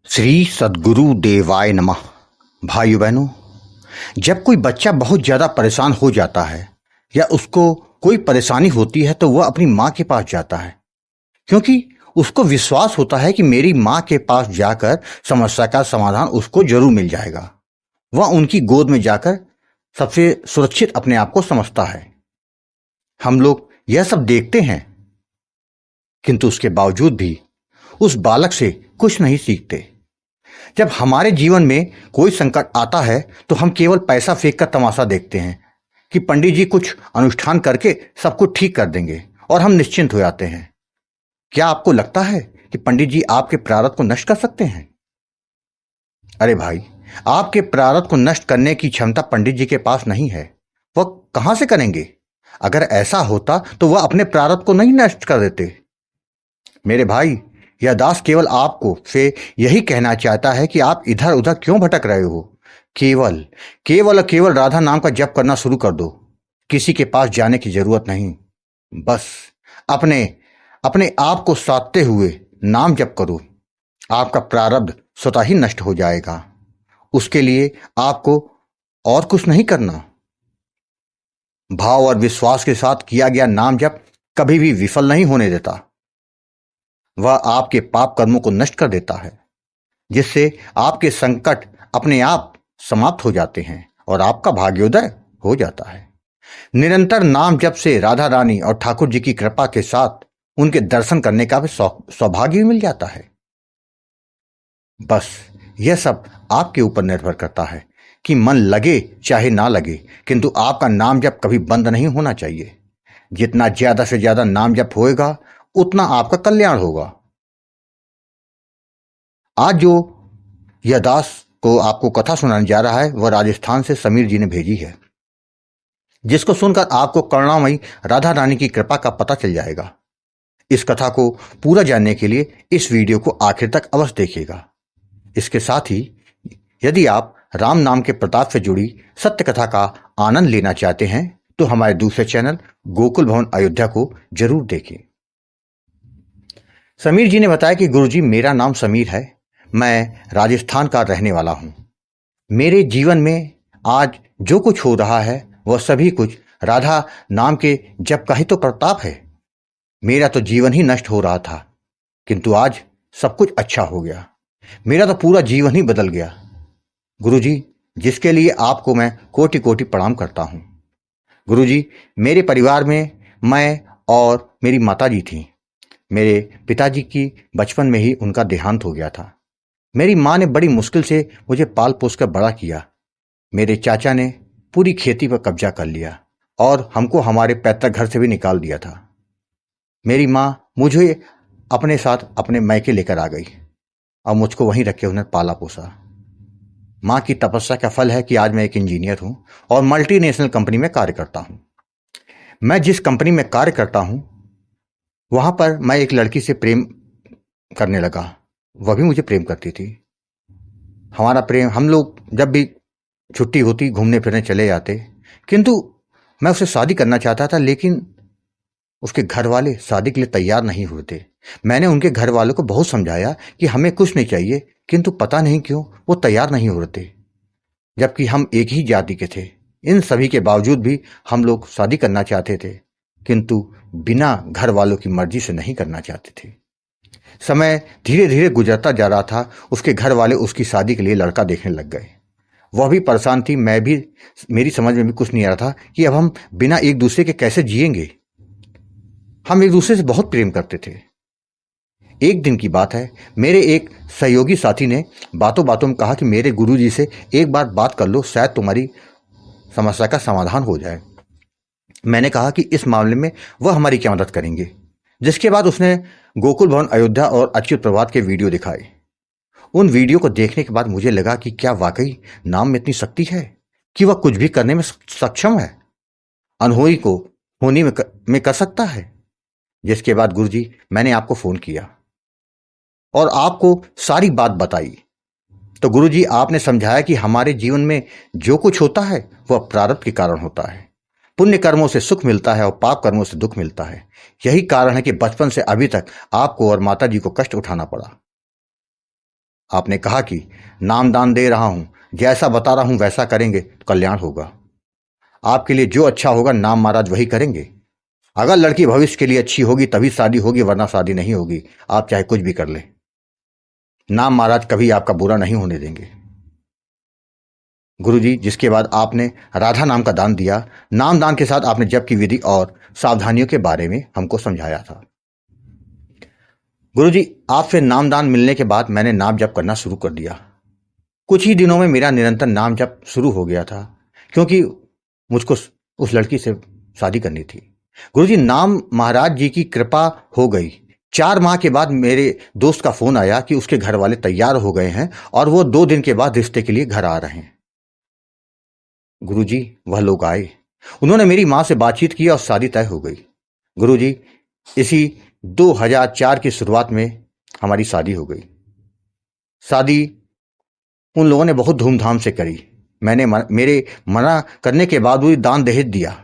श्री सद्गुरु देवाय नमः। भाइयों बहनों, जब कोई बच्चा बहुत ज़्यादा परेशान हो जाता है या उसको कोई परेशानी होती है तो वह अपनी माँ के पास जाता है, क्योंकि उसको विश्वास होता है कि मेरी माँ के पास जाकर समस्या का समाधान उसको जरूर मिल जाएगा। वह उनकी गोद में जाकर सबसे सुरक्षित अपने आप को समझता है। हम लोग यह सब देखते हैं, किंतु उसके बावजूद भी उस बालक से कुछ नहीं सीखते। जब हमारे जीवन में कोई संकट आता है तो हम केवल पैसा फेंक कर तमाशा देखते हैं कि पंडित जी कुछ अनुष्ठान करके सब कुछ ठीक कर देंगे और हम निश्चिंत हो जाते हैं। क्या आपको लगता है कि पंडित जी आपके प्रारब्ध को नष्ट कर सकते हैं? अरे भाई, आपके प्रारब्ध को नष्ट करने की क्षमता पंडित जी के पास नहीं है। वह कहां से करेंगे? अगर ऐसा होता तो वह अपने प्रारब्ध को नहीं नष्ट कर देते। मेरे भाई, यह दास केवल आपको से यही कहना चाहता है कि आप इधर उधर क्यों भटक रहे हो। केवल केवल और केवल राधा नाम का जप करना शुरू कर दो। किसी के पास जाने की जरूरत नहीं। बस अपने अपने आप को साधते हुए नाम जप करो। आपका प्रारब्ध स्वतः ही नष्ट हो जाएगा। उसके लिए आपको और कुछ नहीं करना। भाव और विश्वास के साथ किया गया नाम जप कभी भी विफल नहीं होने देता। वह आपके पाप कर्मों को नष्ट कर देता है, जिससे आपके संकट अपने आप समाप्त हो जाते हैं और आपका भाग्योदय हो जाता है। निरंतर नाम जप से राधा रानी और ठाकुर जी की कृपा के साथ उनके दर्शन करने का भी सौभाग्य भी मिल जाता है। बस यह सब आपके ऊपर निर्भर करता है कि मन लगे चाहे ना लगे, किंतु आपका नाम जप कभी बंद नहीं होना चाहिए। जितना ज्यादा से ज्यादा नाम जप होएगा उतना आपका कल्याण होगा। आज जो यह दास को आपको कथा सुनाने जा रहा है वह राजस्थान से समीर जी ने भेजी है, जिसको सुनकर आपको करुणामयी राधा रानी की कृपा का पता चल जाएगा। इस कथा को पूरा जानने के लिए इस वीडियो को आखिर तक अवश्य देखिएगा। इसके साथ ही यदि आप राम नाम के प्रताप से जुड़ी सत्य कथा का आनंद लेना चाहते हैं तो हमारे दूसरे चैनल गोकुल भवन अयोध्या को जरूर देखें। समीर जी ने बताया कि गुरुजी, मेरा नाम समीर है। मैं राजस्थान का रहने वाला हूं। मेरे जीवन में आज जो कुछ हो रहा है वह सभी कुछ राधा नाम के जप का ही तो प्रताप है। मेरा तो जीवन ही नष्ट हो रहा था, किंतु आज सब कुछ अच्छा हो गया। मेरा तो पूरा जीवन ही बदल गया। गुरुजी, जिसके लिए आपको मैं कोटि कोटि प्रणाम करता हूं। गुरुजी, मेरे परिवार में मैं और मेरी माताजी थी। मेरे पिताजी की बचपन में ही उनका देहांत हो गया था। मेरी माँ ने बड़ी मुश्किल से मुझे पाल पोस कर बड़ा किया। मेरे चाचा ने पूरी खेती पर कब्जा कर लिया और हमको हमारे पैतृक घर से भी निकाल दिया था। मेरी माँ मुझे अपने साथ अपने मैके लेकर आ गई और मुझको वहीं रख के उन्हें पाला पोसा। माँ की तपस्या का फल है कि आज मैं एक इंजीनियर हूं और मल्टीनेशनल कंपनी में कार्य करता हूं। मैं जिस कंपनी में कार्य करता हूं वहां पर मैं एक लड़की से प्रेम करने लगा। वह भी मुझे प्रेम करती थी। हमारा प्रेम, हम लोग जब भी छुट्टी होती घूमने फिरने चले जाते, किंतु मैं उससे शादी करना चाहता था, लेकिन उसके घर वाले शादी के लिए तैयार नहीं हुए थे। मैंने उनके घर वालों को बहुत समझाया कि हमें कुछ नहीं चाहिए, किंतु पता नहीं क्यों वो तैयार नहीं हो रहे थे, जबकि हम एक ही जाति के थे। इन सभी के बावजूद भी हम लोग शादी करना चाहते थे, किंतु बिना घर वालों की मर्जी से नहीं करना चाहते थे। समय धीरे धीरे गुजरता जा रहा था। उसके घर वाले उसकी शादी के लिए लड़का देखने लग गए। वह भी परेशान थी, मैं भी। मेरी समझ में भी कुछ नहीं आ रहा था कि अब हम बिना एक दूसरे के कैसे जिएंगे। हम एक दूसरे से बहुत प्रेम करते थे। एक दिन की बात है, मेरे एक सहयोगी साथी ने बातों बातों में कहा कि मेरे गुरुजी से एक बार बात कर लो, शायद तुम्हारी समस्या का समाधान हो जाए। मैंने कहा कि इस मामले में वह हमारी क्या मदद करेंगे। जिसके बाद उसने गोकुल भवन अयोध्या और अच्युत प्रभात के वीडियो दिखाए। उन वीडियो को देखने के बाद मुझे लगा कि क्या वाकई नाम में इतनी शक्ति है कि वह कुछ भी करने में सक्षम है, अनहोनी को होनी में कर सकता है। जिसके बाद गुरुजी, मैंने आपको फोन किया और आपको सारी बात बताई। तो गुरुजी, आपने समझाया कि हमारे जीवन में जो कुछ होता है वह प्रारब्ध के कारण होता है। पुण्य कर्मों से सुख मिलता है और पाप कर्मों से दुख मिलता है। यही कारण है कि बचपन से अभी तक आपको और माता जी को कष्ट उठाना पड़ा। आपने कहा कि नाम दान दे रहा हूं, जैसा बता रहा हूं वैसा करेंगे तो कल्याण होगा। आपके लिए जो अच्छा होगा नाम महाराज वही करेंगे। अगर लड़की भविष्य के लिए अच्छी होगी तभी शादी होगी, वरना शादी नहीं होगी, आप चाहे कुछ भी कर लें। नाम महाराज कभी आपका बुरा नहीं होने देंगे। गुरुजी, जिसके बाद आपने राधा नाम का दान दिया, नाम दान के साथ आपने जप की विधि और सावधानियों के बारे में हमको समझाया था। गुरुजी, आपसे नाम दान मिलने के बाद मैंने नाम जप करना शुरू कर दिया। कुछ ही दिनों में मेरा निरंतर नाम जप शुरू हो गया था, क्योंकि मुझको उस लड़की से शादी करनी थी। गुरुजी, नाम महाराज जी की कृपा हो गई। 4 माह के बाद मेरे दोस्त का फोन आया कि उसके घर वाले तैयार हो गए हैं और वो 2 दिन के बाद रिश्ते के लिए घर आ रहे हैं। गुरुजी, वह लोग आए, उन्होंने मेरी मां से बातचीत की और शादी तय हो गई। गुरुजी, इसी 2004 की शुरुआत में हमारी शादी हो गई। शादी उन लोगों ने बहुत धूमधाम से करी। मेरे मना करने के बाद भी दान दहेज दिया।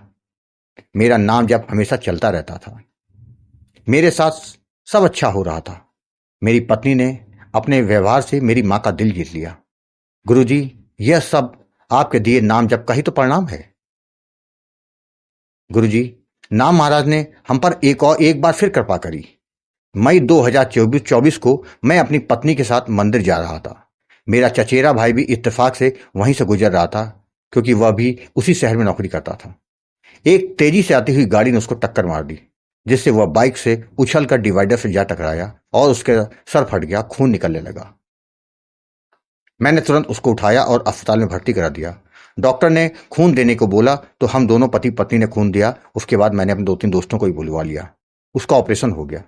मेरा नाम जप हमेशा चलता रहता था। मेरे साथ सब अच्छा हो रहा था। मेरी पत्नी ने अपने व्यवहार से मेरी मां का दिल जीत लिया। गुरुजी, यह सब आपके दिए नाम जप का ही तो परिणाम है। गुरुजी, नाम महाराज ने हम पर एक बार फिर कृपा करी। मई 2024 को मैं अपनी पत्नी के साथ मंदिर जा रहा था। मेरा चचेरा भाई भी इत्तेफाक से वहीं से गुजर रहा था, क्योंकि वह भी उसी शहर में नौकरी करता था। एक तेजी से आती हुई गाड़ी ने उसको टक्कर मार दी, जिससे वह बाइक से उछलकर डिवाइडर से जा टकराया और उसके सर फट गया, खून निकलने लगा। मैंने तुरंत उसको उठाया और अस्पताल में भर्ती करा दिया। डॉक्टर ने खून देने को बोला तो हम दोनों पति पत्नी ने खून दिया। उसके बाद मैंने अपने 2-3 दोस्तों को भी बुलवा लिया। उसका ऑपरेशन हो गया।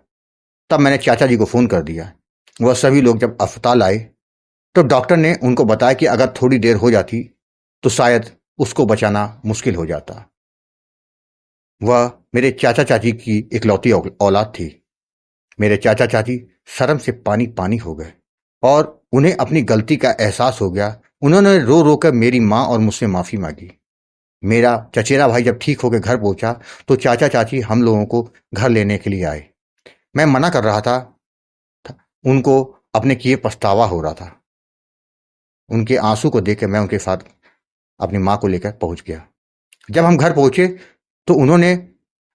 तब मैंने चाचा जी को फोन कर दिया। वह सभी लोग जब अस्पताल आए तो डॉक्टर ने उनको बताया कि अगर थोड़ी देर हो जाती तो शायद उसको बचाना मुश्किल हो जाता। वह मेरे चाचा चाची की इकलौती औलाद थी। मेरे चाचा चाची शर्म से पानी पानी हो गए और उन्हें अपनी गलती का एहसास हो गया। उन्होंने रो रो कर मेरी मां और मुझसे माफी मांगी। मेरा चचेरा भाई जब ठीक होकर घर पहुंचा तो चाचा चाची हम लोगों को घर लेने के लिए आए। मैं मना कर रहा था, उनको अपने किए पछतावा हो रहा था। उनके आंसू को देखकर मैं उनके साथ अपनी मां को लेकर पहुंच गया। जब हम घर पहुंचे तो उन्होंने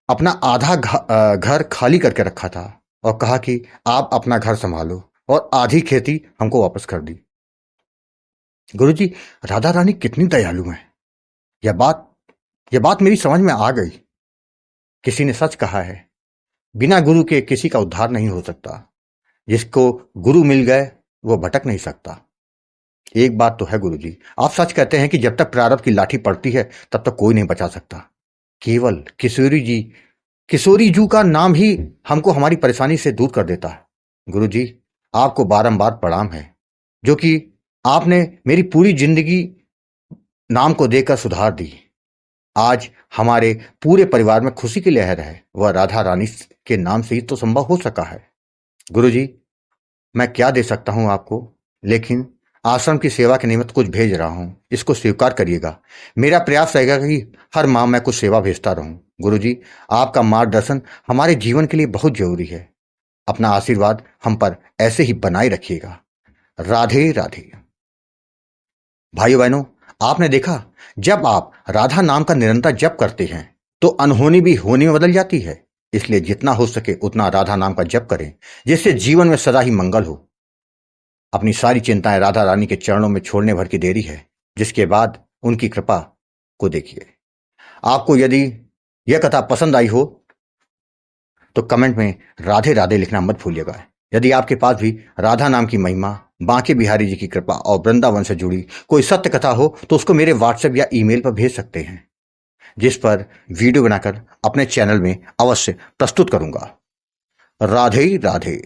अपना आधा घर खाली करके रखा था और कहा कि आप अपना घर संभालो, और आधी खेती हमको वापस कर दी। गुरुजी, राधा रानी कितनी दयालु हैं। यह बात मेरी समझ में आ गई। किसी ने सच कहा है, बिना गुरु के किसी का उद्धार नहीं हो सकता। जिसको गुरु मिल गए वो भटक नहीं सकता। एक बात तो है गुरुजी, आप सच कहते हैं कि जब तक प्रारब्ध की लाठी पड़ती है तब तक कोई नहीं बचा सकता। केवल किशोरी जू का नाम ही हमको हमारी परेशानी से दूर कर देता है। गुरुजी, आपको बारंबार प्रणाम है, जो कि आपने मेरी पूरी जिंदगी नाम को देकर सुधार दी। आज हमारे पूरे परिवार में खुशी की लहर है। वह राधा रानी के नाम से ही तो संभव हो सका है। गुरुजी, मैं क्या दे सकता हूं आपको, लेकिन आश्रम की सेवा के निमित्त कुछ भेज रहा हूं, इसको स्वीकार करिएगा। मेरा प्रयास रहेगा कि हर माह मैं कुछ सेवा भेजता रहूं। गुरुजी, आपका मार्गदर्शन हमारे जीवन के लिए बहुत जरूरी है। अपना आशीर्वाद हम पर ऐसे ही बनाए रखिएगा। राधे राधे। भाइयों बहनों, आपने देखा, जब आप राधा नाम का निरंतर जप करते हैं तो अनहोनी भी होनी में बदल जाती है। इसलिए जितना हो सके उतना राधा नाम का जप करें, जिससे जीवन में सदा ही मंगल हो। अपनी सारी चिंताएं राधा रानी के चरणों में छोड़ने भर की देरी है, जिसके बाद उनकी कृपा को देखिए। आपको यदि यह कथा पसंद आई हो तो कमेंट में राधे राधे लिखना मत भूलिएगा। यदि आपके पास भी राधा नाम की महिमा, बांके बिहारी जी की कृपा और वृंदावन से जुड़ी कोई सत्य कथा हो तो उसको मेरे व्हाट्सएप या ईमेल पर भेज सकते हैं, जिस पर वीडियो बनाकर अपने चैनल में अवश्य प्रस्तुत करूंगा। राधे राधे।